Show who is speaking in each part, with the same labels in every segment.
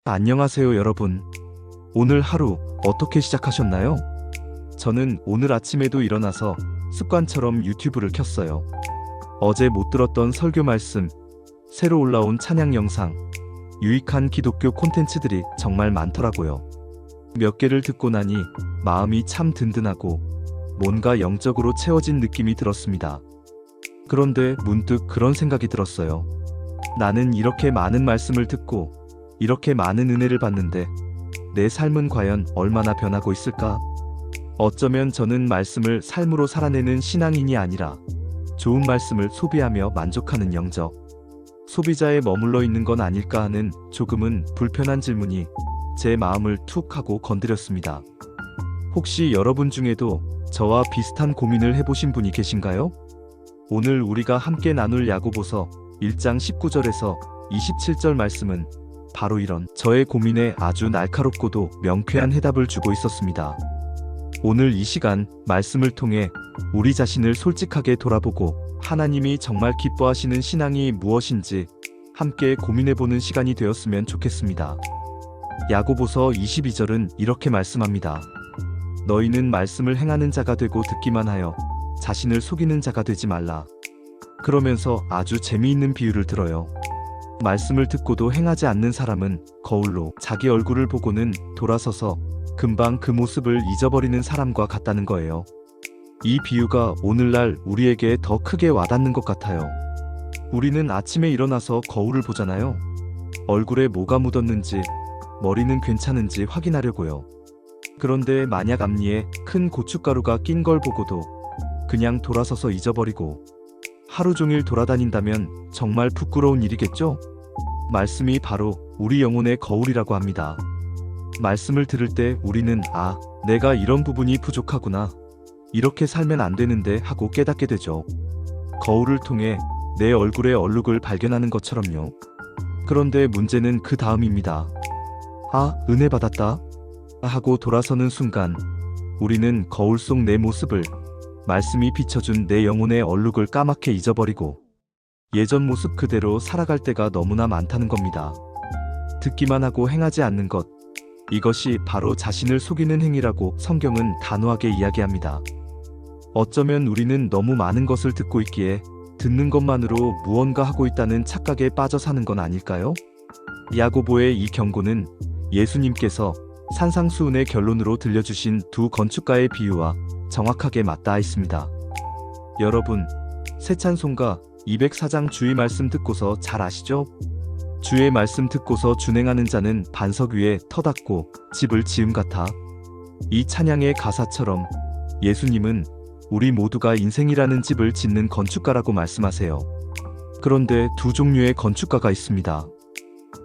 Speaker 1: 안녕하세요, 여러분. 오늘 하루 어떻게 시작하셨나요? 저는 오늘 아침에도 일어나서 습관처럼 유튜브를 켰어요. 어제 못 들었던 설교 말씀, 새로 올라온 찬양 영상, 유익한 기독교 콘텐츠들이 정말 많더라고요. 몇 개를 듣고 나니 마음이 참 든든하고 뭔가 영적으로 채워진 느낌이 들었습니다. 그런데 문득 그런 생각이 들었어요. 나는 이렇게 많은 말씀을 듣고 이렇게 많은 은혜를 받는데 내 삶은 과연 얼마나 변하고 있을까? 어쩌면 저는 말씀을 삶으로 살아내는 신앙인이 아니라 좋은 말씀을 소비하며 만족하는 영적 소비자에 머물러 있는 건 아닐까 하는 조금은 불편한 질문이 제 마음을 툭 하고 건드렸습니다. 혹시 여러분 중에도 저와 비슷한 고민을 해보신 분이 계신가요? 오늘 우리가 함께 나눌 야고보서 1장 19절에서 27절 말씀은 바로 이런 저의 고민에 아주 날카롭고도 명쾌한 해답을 주고 있었습니다. 오늘 이 시간 말씀을 통해 우리 자신을 솔직하게 돌아보고 하나님이 정말 기뻐하시는 신앙이 무엇인지 함께 고민해보는 시간이 되었으면 좋겠습니다. 야고보서 22절은 이렇게 말씀합니다. 너희는 말씀을 행하는 자가 되고 듣기만 하여 자신을 속이는 자가 되지 말라. 그러면서 아주 재미있는 비유를 들어요. 말씀을 듣고도 행하지 않는 사람은 거울로 자기 얼굴을 보고는 돌아서서 금방 그 모습을 잊어버리는 사람과 같다는 거예요. 이 비유가 오늘날 우리에게 더 크게 와닿는 것 같아요. 우리는 아침에 일어나서 거울을 보잖아요. 얼굴에 뭐가 묻었는지, 머리는 괜찮은지 확인하려고요. 그런데 만약 앞니에 큰 고춧가루가 낀 걸 보고도 그냥 돌아서서 잊어버리고 하루 종일 돌아다닌다면 정말 부끄러운 일이겠죠? 말씀이 바로 우리 영혼의 거울이라고 합니다. 말씀을 들을 때 우리는 내가 이런 부분이 부족하구나. 이렇게 살면 안 되는데 하고 깨닫게 되죠. 거울을 통해 내 얼굴의 얼룩을 발견하는 것처럼요. 그런데 문제는 그 다음입니다. 은혜 받았다 하고 돌아서는 순간 우리는 거울 속 내 모습을 말씀이 비춰준 내 영혼의 얼룩을 까맣게 잊어버리고 예전 모습 그대로 살아갈 때가 너무나 많다는 겁니다. 듣기만 하고 행하지 않는 것, 이것이 바로 자신을 속이는 행위라고 성경은 단호하게 이야기합니다. 어쩌면 우리는 너무 많은 것을 듣고 있기에 듣는 것만으로 무언가 하고 있다는 착각에 빠져 사는 건 아닐까요? 야고보의 이 경고는 예수님께서 산상수훈의 결론으로 들려주신 두 건축가의 비유와 정확하게 맞닿아 있습니다. 여러분, 새 찬송가 204장 주의 말씀 듣고서 잘 아시죠? 주의 말씀 듣고서 준행하는 자는 반석 위에 터 닦고 집을 지음 같아. 이 찬양의 가사처럼 예수님은 우리 모두가 인생이라는 집을 짓는 건축가라고 말씀하세요. 그런데 두 종류의 건축가가 있습니다.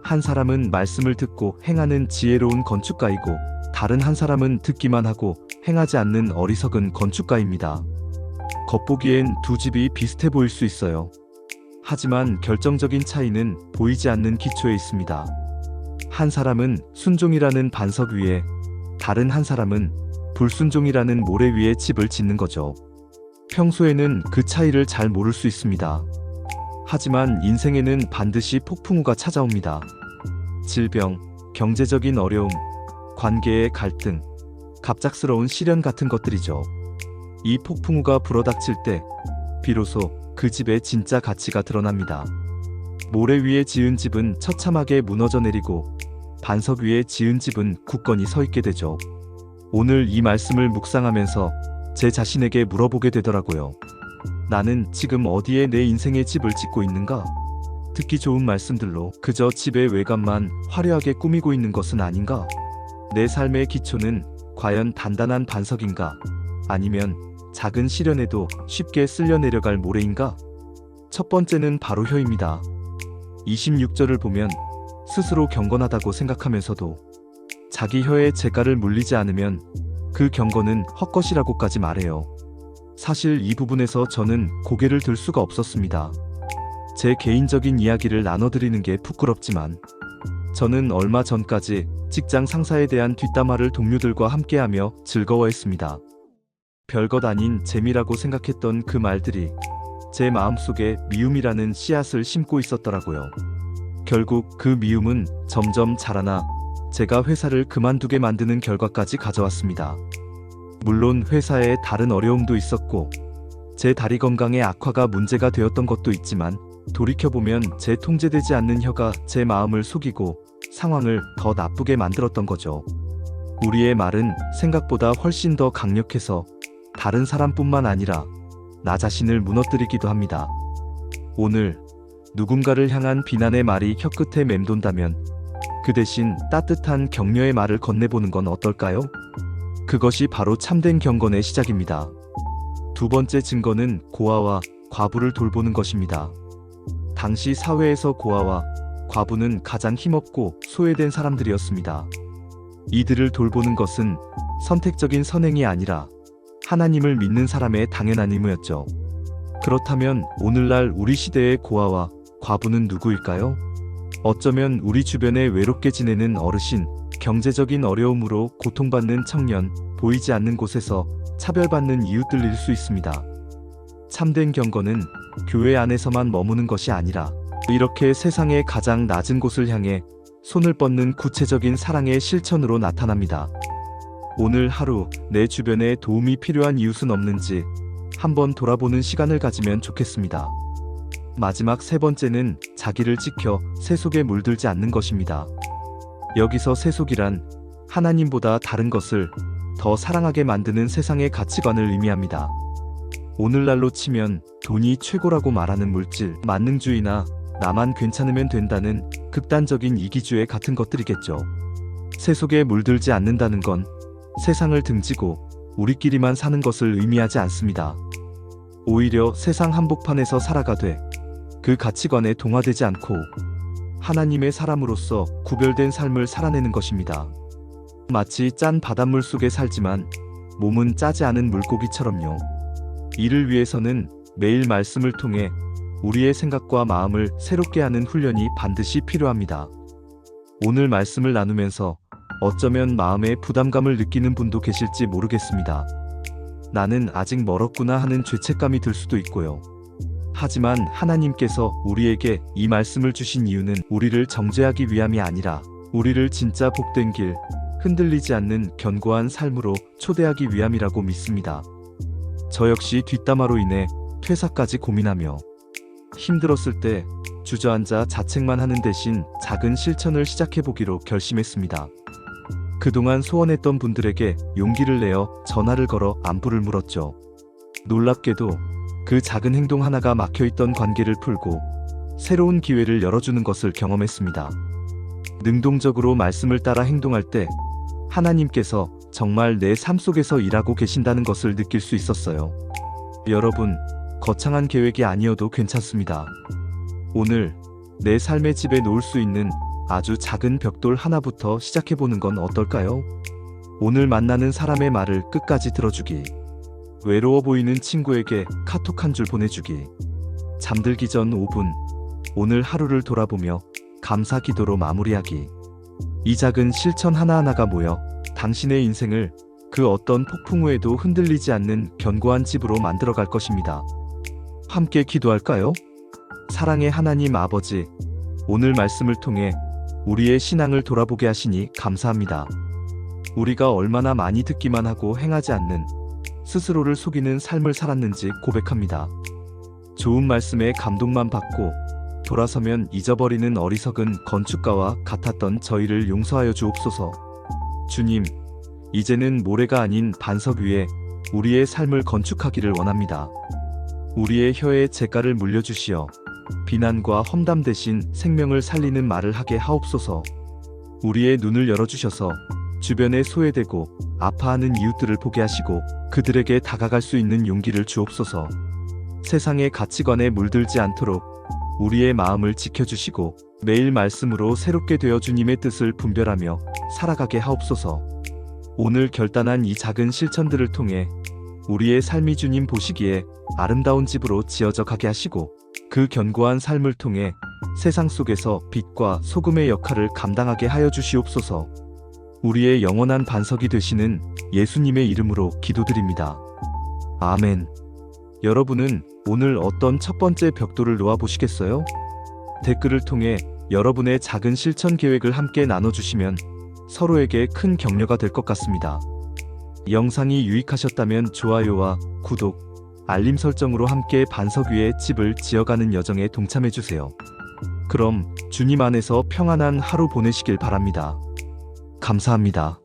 Speaker 1: 한 사람은 말씀을 듣고 행하는 지혜로운 건축가이고 다른 한 사람은 듣기만 하고 행하지 않는 어리석은 건축가입니다. 겉보기엔 두 집이 비슷해 보일 수 있어요. 하지만 결정적인 차이는 보이지 않는 기초에 있습니다. 한 사람은 순종이라는 반석 위에, 다른 한 사람은 불순종이라는 모래 위에 집을 짓는 거죠. 평소에는 그 차이를 잘 모를 수 있습니다. 하지만 인생에는 반드시 폭풍우가 찾아옵니다. 질병, 경제적인 어려움, 관계의 갈등, 갑작스러운 시련 같은 것들이죠. 이 폭풍우가 불어닥칠 때 비로소 그 집의 진짜 가치가 드러납니다. 모래 위에 지은 집은 처참하게 무너져 내리고 반석 위에 지은 집은 굳건히 서 있게 되죠. 오늘 이 말씀을 묵상하면서 제 자신에게 물어보게 되더라고요. 나는 지금 어디에 내 인생의 집을 짓고 있는가? 듣기 좋은 말씀들로 그저 집의 외관만 화려하게 꾸미고 있는 것은 아닌가? 내 삶의 기초는 과연 단단한 반석인가? 아니면 작은 시련에도 쉽게 쓸려 내려갈 모래인가? 첫 번째는 바로 혀입니다. 26절을 보면 스스로 경건하다고 생각하면서도 자기 혀에 재갈을 물리지 않으면 그 경건은 헛것이라고까지 말해요. 사실 이 부분에서 저는 고개를 들 수가 없었습니다. 제 개인적인 이야기를 나눠드리는 게 부끄럽지만 저는 얼마 전까지 직장 상사에 대한 뒷담화를 동료들과 함께하며 즐거워했습니다. 별것 아닌 재미라고 생각했던 그 말들이 제 마음속에 미움이라는 씨앗을 심고 있었더라고요. 결국 그 미움은 점점 자라나 제가 회사를 그만두게 만드는 결과까지 가져왔습니다. 물론 회사에 다른 어려움도 있었고 제 다리 건강의 악화가 문제가 되었던 것도 있지만 돌이켜보면 제 통제되지 않는 혀가 제 마음을 속이고 상황을 더 나쁘게 만들었던 거죠. 우리의 말은 생각보다 훨씬 더 강력해서 다른 사람뿐만 아니라 나 자신을 무너뜨리기도 합니다. 오늘 누군가를 향한 비난의 말이 혀끝에 맴돈다면 그 대신 따뜻한 격려의 말을 건네보는 건 어떨까요? 그것이 바로 참된 경건의 시작입니다. 두 번째 증거는 고아와 과부를 돌보는 것입니다. 당시 사회에서 고아와 과부는 가장 힘없고 소외된 사람들이었습니다. 이들을 돌보는 것은 선택적인 선행이 아니라 하나님을 믿는 사람의 당연한 의무였죠. 그렇다면 오늘날 우리 시대의 고아와 과부는 누구일까요? 어쩌면 우리 주변에 외롭게 지내는 어르신, 경제적인 어려움으로 고통받는 청년, 보이지 않는 곳에서 차별받는 이웃들일 수 있습니다. 참된 경건은 교회 안에서만 머무는 것이 아니라 이렇게 세상의 가장 낮은 곳을 향해 손을 뻗는 구체적인 사랑의 실천으로 나타납니다. 오늘 하루 내 주변에 도움이 필요한 이웃은 없는지 한번 돌아보는 시간을 가지면 좋겠습니다. 마지막 세 번째는 자기를 지켜 세속에 물들지 않는 것입니다. 여기서 세속이란 하나님보다 다른 것을 더 사랑하게 만드는 세상의 가치관을 의미합니다. 오늘날로 치면 돈이 최고라고 말하는 물질, 만능주의나 나만 괜찮으면 된다는 극단적인 이기주의 같은 것들이겠죠. 세속에 물들지 않는다는 건 세상을 등지고 우리끼리만 사는 것을 의미하지 않습니다. 오히려 세상 한복판에서 살아가되 그 가치관에 동화되지 않고 하나님의 사람으로서 구별된 삶을 살아내는 것입니다. 마치 짠 바닷물 속에 살지만 몸은 짜지 않은 물고기처럼요. 이를 위해서는 매일 말씀을 통해 우리의 생각과 마음을 새롭게 하는 훈련이 반드시 필요합니다. 오늘 말씀을 나누면서 어쩌면 마음에 부담감을 느끼는 분도 계실지 모르겠습니다. 나는 아직 멀었구나 하는 죄책감이 들 수도 있고요. 하지만 하나님께서 우리에게 이 말씀을 주신 이유는 우리를 정죄하기 위함이 아니라 우리를 진짜 복된 길, 흔들리지 않는 견고한 삶으로 초대하기 위함이라고 믿습니다. 저 역시 뒷담화로 인해 퇴사까지 고민하며 힘들었을 때 주저앉아 자책만 하는 대신 작은 실천을 시작해보기로 결심했습니다. 그동안 소원했던 분들에게 용기를 내어 전화를 걸어 안부를 물었죠. 놀랍게도 그 작은 행동 하나가 막혀있던 관계를 풀고 새로운 기회를 열어주는 것을 경험했습니다. 능동적으로 말씀을 따라 행동할 때 하나님께서 정말 내 삶 속에서 일하고 계신다는 것을 느낄 수 있었어요. 여러분, 거창한 계획이 아니어도 괜찮습니다. 오늘 내 삶의 집에 놓을 수 있는 아주 작은 벽돌 하나부터 시작해보는 건 어떨까요? 오늘 만나는 사람의 말을 끝까지 들어주기. 외로워 보이는 친구에게 카톡 한 줄 보내주기. 잠들기 전 5분, 오늘 하루를 돌아보며 감사 기도로 마무리하기. 이 작은 실천 하나하나가 모여 당신의 인생을 그 어떤 폭풍 후에도 흔들리지 않는 견고한 집으로 만들어갈 것입니다. 함께 기도할까요? 사랑의 하나님 아버지, 오늘 말씀을 통해 우리의 신앙을 돌아보게 하시니 감사합니다. 우리가 얼마나 많이 듣기만 하고 행하지 않는 스스로를 속이는 삶을 살았는지 고백합니다. 좋은 말씀에 감동만 받고 돌아서면 잊어버리는 어리석은 건축가와 같았던 저희를 용서하여 주옵소서. 주님, 이제는 모래가 아닌 반석 위에 우리의 삶을 건축하기를 원합니다. 우리의 혀에 재갈을 물려주시어 비난과 험담 대신 생명을 살리는 말을 하게 하옵소서. 우리의 눈을 열어주셔서 주변에 소외되고 아파하는 이웃들을 보게 하시고 그들에게 다가갈 수 있는 용기를 주옵소서. 세상의 가치관에 물들지 않도록 우리의 마음을 지켜주시고 매일 말씀으로 새롭게 되어 주님의 뜻을 분별하며 살아가게 하옵소서. 오늘 결단한 이 작은 실천들을 통해 우리의 삶이 주님 보시기에 아름다운 집으로 지어져 가게 하시고 그 견고한 삶을 통해 세상 속에서 빛과 소금의 역할을 감당하게 하여 주시옵소서. 우리의 영원한 반석이 되시는 예수님의 이름으로 기도드립니다. 아멘. 여러분은 오늘 어떤 첫 번째 벽돌을 놓아 보시겠어요? 댓글을 통해 여러분의 작은 실천 계획을 함께 나눠주시면 서로에게 큰 격려가 될 것 같습니다. 영상이 유익하셨다면 좋아요와 구독, 알림 설정으로 함께 반석 위에 집을 지어가는 여정에 동참해주세요. 그럼 주님 안에서 평안한 하루 보내시길 바랍니다. 감사합니다.